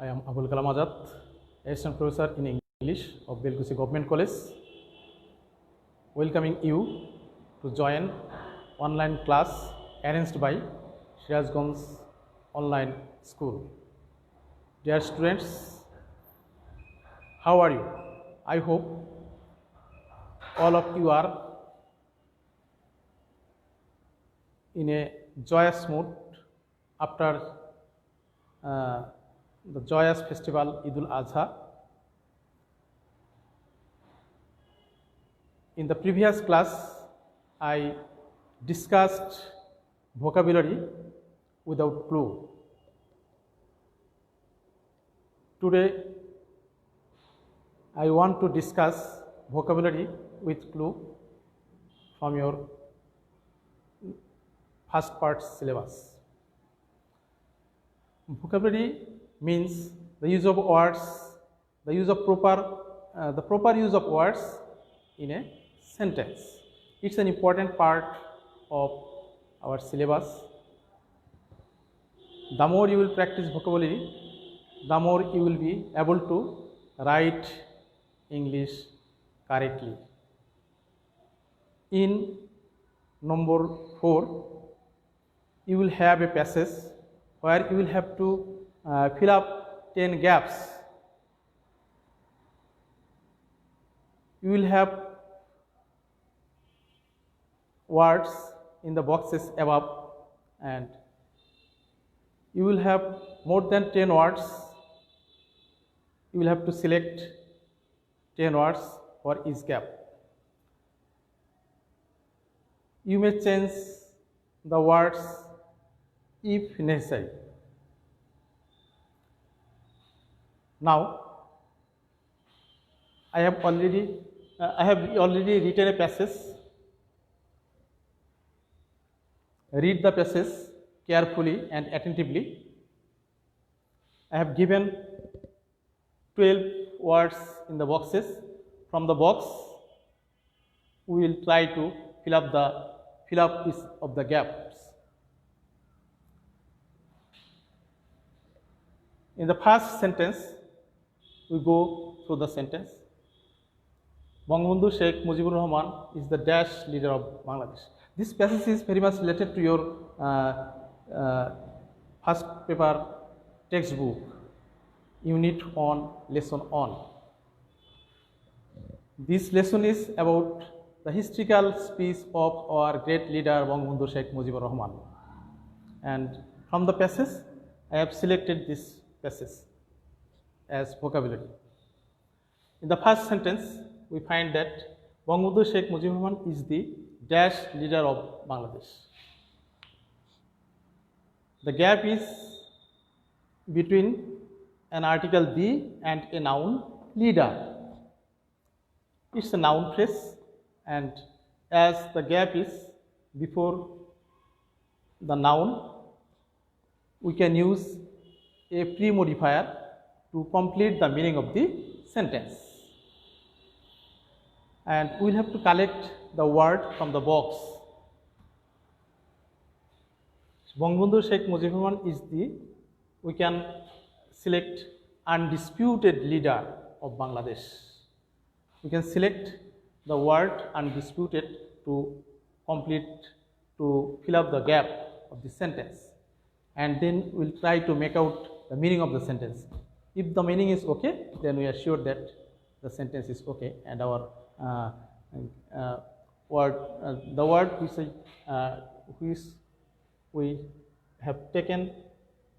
I am Abul Kalam Azad, Assistant Professor in English of Belgusi Government College, welcoming you to join online class arranged by Sirajganj Online School. Dear students, how are you? I hope all of you are in a joyous mood after the joyous festival Eid al-Adha. In the previous class, I discussed vocabulary without clue. Today, I want to discuss vocabulary with clue from your first part syllabus. Vocabulary means the use of words, the proper use of words in a sentence. It's an important part of our syllabus. The more you will practice vocabulary, the more you will be able to write English correctly. In number 4, you will have a passage where you will have to fill up 10 gaps. You will have words in the boxes above, and you will have more than 10 words. You will have to select 10 words for each gap. You may change the words if necessary. Now, I have already written a passage. Read the passage carefully and attentively. I have given 12 words in the boxes. From the box, we will try to fill up each of the gaps. In the first sentence, we go through the sentence. Bangabandhu Sheikh Mujibur Rahman is the dash leader of Bangladesh. This passage is very much related to your first paper textbook, Unit 1, Lesson 1. This lesson is about the historical speech of our great leader Bangabandhu Sheikh Mujibur Rahman. And from the passage, I have selected this passage as vocabulary. In the first sentence, we find that Bangabandhu Sheikh Mujibur Rahman is the dash leader of Bangladesh. The gap is between an article the and a noun leader. It's a noun phrase, and as the gap is before the noun, we can use a pre-modifier to complete the meaning of the sentence. And we will have to collect the word from the box. Bangabandhu Sheikh Mujibur Rahman we can select undisputed leader of Bangladesh. We can select the word undisputed to fill up the gap of the sentence. And then we'll try to make out the meaning of the sentence. If the meaning is okay, then we are sure that the sentence is okay, and our the word which we have taken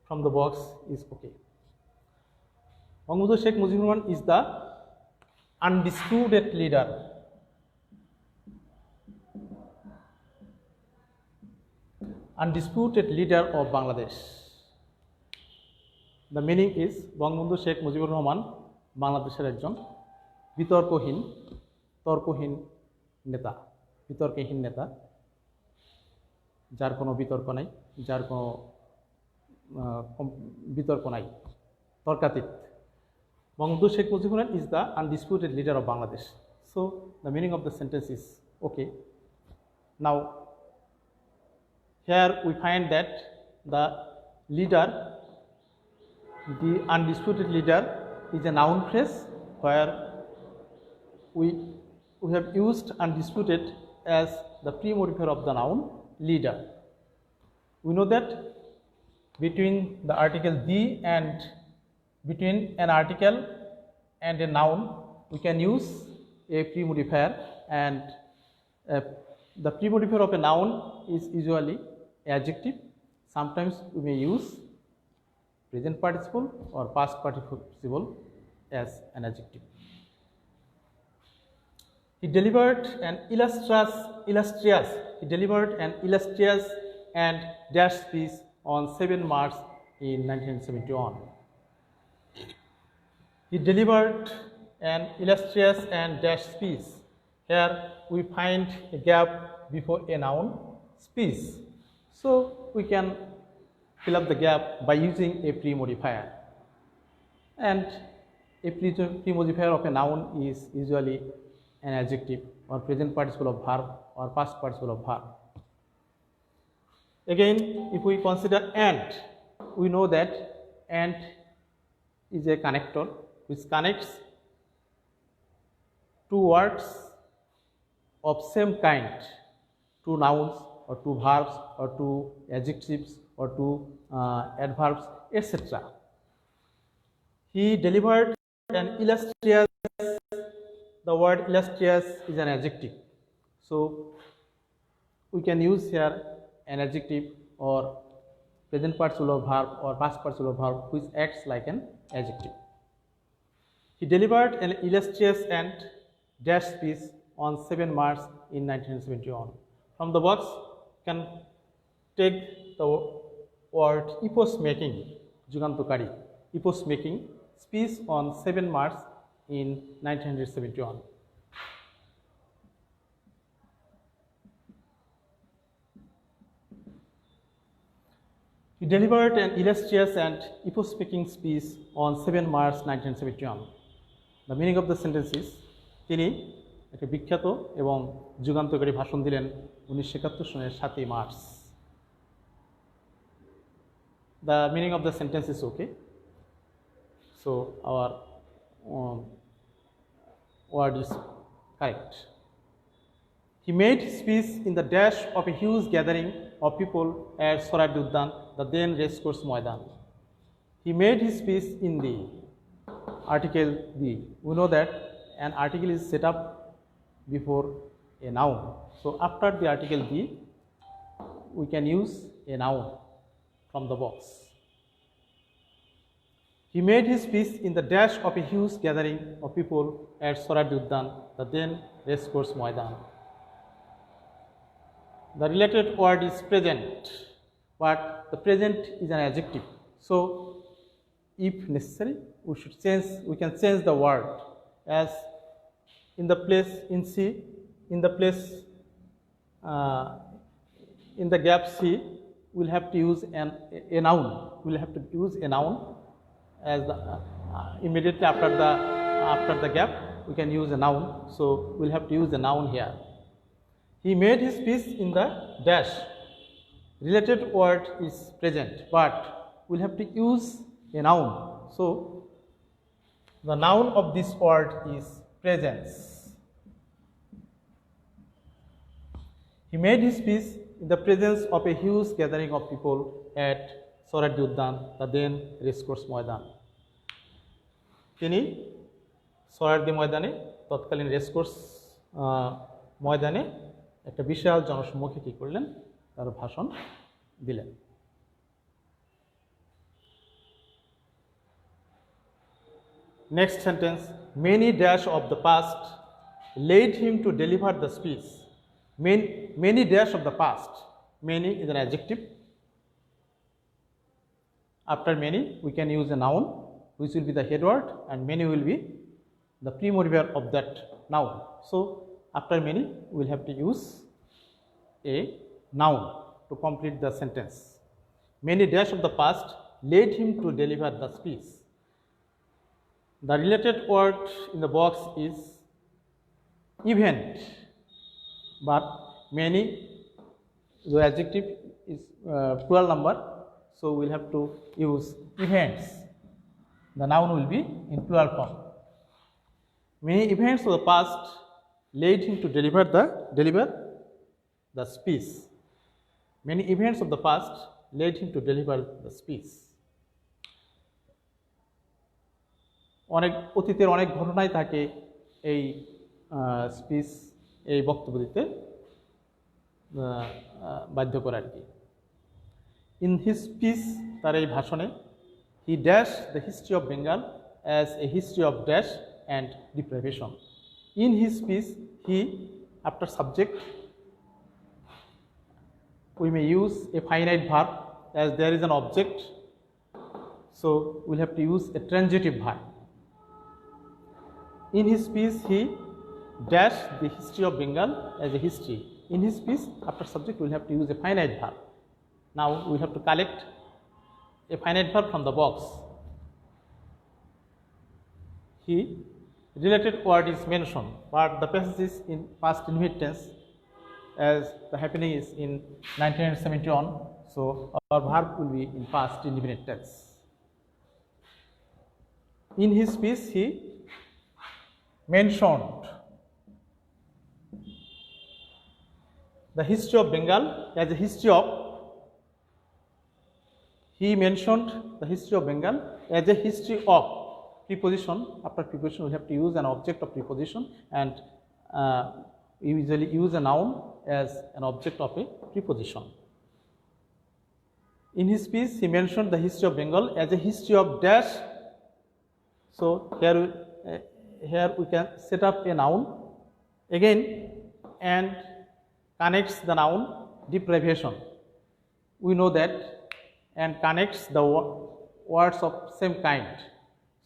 from the box is okay. Bangabandhu Sheikh Mujibur Rahman is the undisputed leader. Undisputed leader of Bangladesh. The meaning is Bangabandhu Sheikh Mujibur Rahman বাংলাদেশের একজন তর্কহীন নেতা, যার কোনো বিতর্ক নাই, তর্কাতীত. Bangabandhu Sheikh Mujibur Rahman is the undisputed leader of Bangladesh. So the meaning of the sentence is okay. Now, here we find that the leader The undisputed leader is a noun phrase where we have used undisputed as the pre-modifier of the noun leader. We know that between the article the and between an article and a noun, we can use a pre-modifier, and the pre-modifier of a noun is usually adjective. Sometimes we may use present participle or past participle as an adjective. He delivered an illustrious and dash speech on 7 March in 1971. He delivered an illustrious and dash speech. Here we find a gap before a noun speech. So we can fill up the gap by using a pre-modifier. And a pre-modifier of a noun is usually an adjective or present participle of verb or past participle of verb. Again, if we consider and, we know that and is a connector which connects two words of same kind, two nouns or two verbs or two adjectives or two adverbs, etc. He delivered an illustrious. The word illustrious is an adjective. So we can use here an adjective or present participle of verb or past participle of verb which acts like an adjective. He delivered an illustrious and dash speech on 7 March in 1971. From the box, you can take the word epoch making, Jugantokari, epoch making speech on 7 March in 1971. He delivered an illustrious and epoch-making speech on 7 March 1971. The meaning of the sentence is, তিনি একটা বিখ্যাত এবং যুগান্তকারী ভাষণ দিলেন 1971 সনের 7 March. The meaning of the sentence is okay. So our word is correct. He made his speech in the dash of a huge gathering of people at Sohrabdi Udyan, the then racecourse Moidan. He made his speech in the article the. We know that an article is set up before a noun. So after the article the, we can use a noun from the box. He made his speech in the dash of a huge gathering of people at Sohrabdi Udyan, the then racecourse Moidan. The related word is present, but the present is an adjective. So if necessary, we can change the word, as in the place in C, in the gap C, we'll have to use a noun. We'll have to use a noun as the immediately after the gap we can use a noun. So we'll have to use a noun here. He made his speech in the dash. Related word is present, but we'll have to use a noun. So the noun of this word is presence. He made his speech in the presence of a huge gathering of people at Sohrabdi Udyan, the then racecourse Moidan. তিনি সোহরাওয়ার্দী ময়দানে, তৎকালীন racecourse ময়দানে একটা বিশাল জনসমুখে কি করলেন, তার ভাষণ দিলেন। Next sentence, many dash of the past led him to deliver the speech. Many dash of the past. Many is an adjective. After many, we can use a noun, which will be the head word, and many will be the pre-modifier of that noun. So after many, we will have to use a noun to complete the sentence. Many dash of the past led him to deliver the speech. The related word in the box is event, but many, the adjective is plural number, so we'll have to use events. the noun will be in plural form. Many events of the past led him to deliver the speech. Many events of the past led him to deliver the speech. অনেক অতীতের অনেক ঘটনাই তাকে এই speech এই বক্তব্য দিতে বাধ্য করে আর কি। ইন হিজ স্পিচ তার এই ভাষণে he dash the history of Bengal as a history of dash and deprivation. In his speech he after subject we may use a finite verb as there is an object, so we'll have to use a transitive verb. In his speech he dashed the history of Bengal as a history. In his speech after subject we'll have to use a finite verb. Now we'll have to collect a finite verb from the box. He related word is mentioned but the passage is in past indefinite tense as the happening is in 1971, so our verb will be in past indefinite tense. In his speech he mentioned the history of Bengal as a history of as a history of preposition. After preposition we have to use an object of preposition and we usually use a noun as an object of a preposition. In his speech he mentioned the history of Bengal as a history of dash, so here we can set up a noun again and connects the noun deprivation. We know that and connects the words of same kind,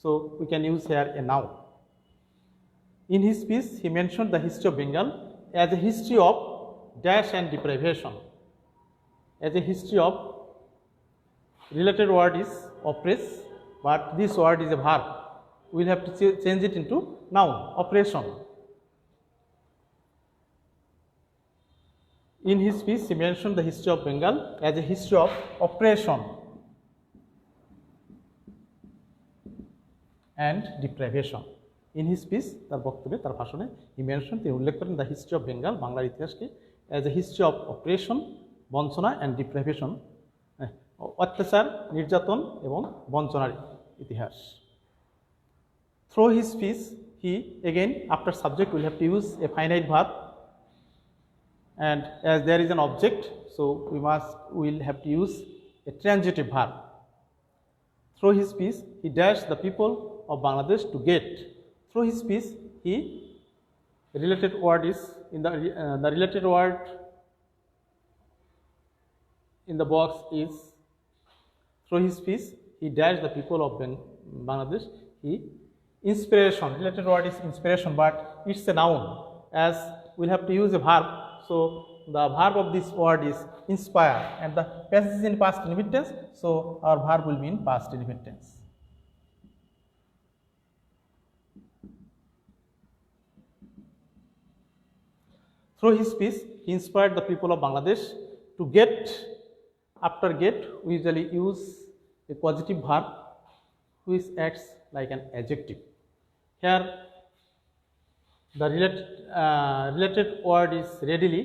so we can use here a noun. In his speech he mentioned the history of Bengal as a history of dash and deprivation. As a history of related word is oppress, but this word is a verb. We will have to change it into noun, oppression. In his speech he mentioned the history of Bengal as a history of oppression and deprivation. In his speech তার বক্তব্যে তার ভাষণে হি mention তিনি উল্লেখ করেন the history of Bengal বাংলার ইতিহাসকে as a history of operation বঞ্চনা অ্যান্ড ডিপ্রাইভেশন, অত্যাচার নির্যাতন এবং বঞ্চনার ইতিহাস। Through his speech he again after subject will have to use a finite verb and as there is an object so we'll have to use a transitive verb. Through his speech he dashed the people of Bangladesh to get. Through his speech he related word is in the related word in the box is through his speech he dashed the people of Bangladesh. He inspiration, related word is inspiration but it's a noun as we'll have to use a verb, so the verb of this word is inspire and the passage is in past indefinite tense, so our verb will be in past indefinite tense. Through his speech he inspired the people of Bangladesh to get. After get we usually use a positive verb which acts like an adjective. Here the related word is readily,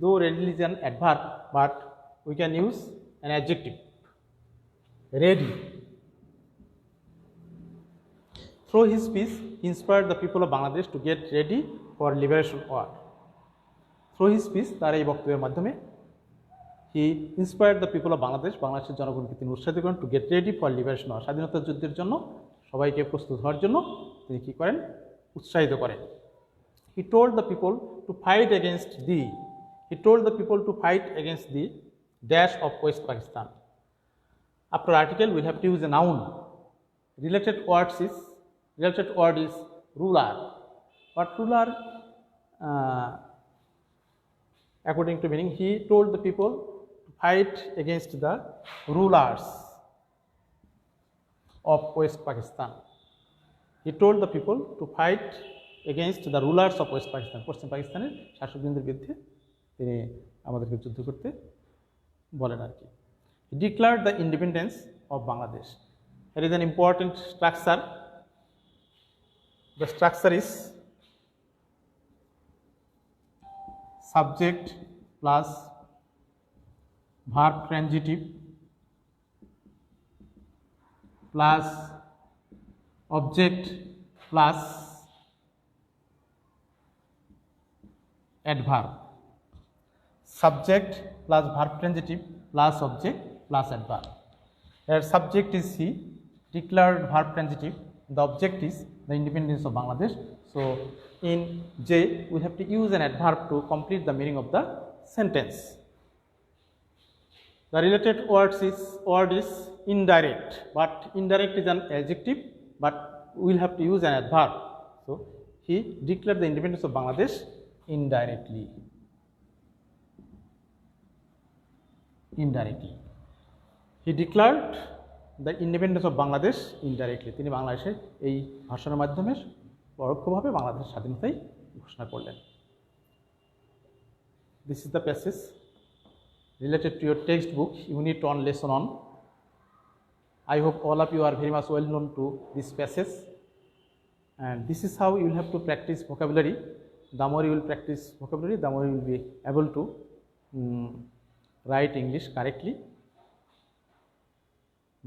though readily is an adverb but we can use an adjective ready. Through his speech he inspired the people of Bangladesh to get ready for liberation war. Through his speech তার এই বক্তব্যের মাধ্যমে he inspired the people of Bangladesh বাংলাদেশের জনগণকে তিনি উৎসাহিত করেন to get ready for liberation war, স্বাধীনতা যুদ্ধের জন্য সবাইকে প্রস্তুত হওয়ার জন্য তিনি কি করেন, উৎসাহিত করেন। He told the people to fight against the dash of West Pakistan. After article we'll have to use a noun. Related word is ruler. But ruler according to meaning he told the people to fight against the rulers of West Pakistan. He told the people to fight against the rulers of West Pakistan. পশ্চিম পাকিস্তানের শাসকবৃন্দের বিরুদ্ধে তিনি আমাদেরকে যুদ্ধ করতে বলেন আর কি। He declared the independence of Bangladesh. Here is an important structure. The structure is subject plus verb transitive plus object plus adverb. Subject plus verb transitive plus object plus adverb. Here subject is C, declared verb transitive. The object is the independence of Bangladesh. So in J we have to use an adverb to complete the meaning of the sentence. The related word is indirect, but indirect is an adjective, but we will have to use an adverb. So he declared the independence of Bangladesh indirectly. Indirectly. He declared the independence of Bangladesh indirectly. তিনি বাংলাদেশের এই ভাষণের মাধ্যমে পরোক্ষভাবে বাংলাদেশের স্বাধীনতাই ঘোষণা করলেন। This is the passage related to your textbook, unit 1, lesson 1. I hope all of you are very much well known to this passage, and this is how you will have to practice vocabulary. The more you will practice vocabulary, the more you will be able to write English correctly.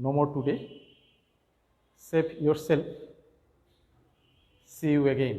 No more today. Save yourself. See you again.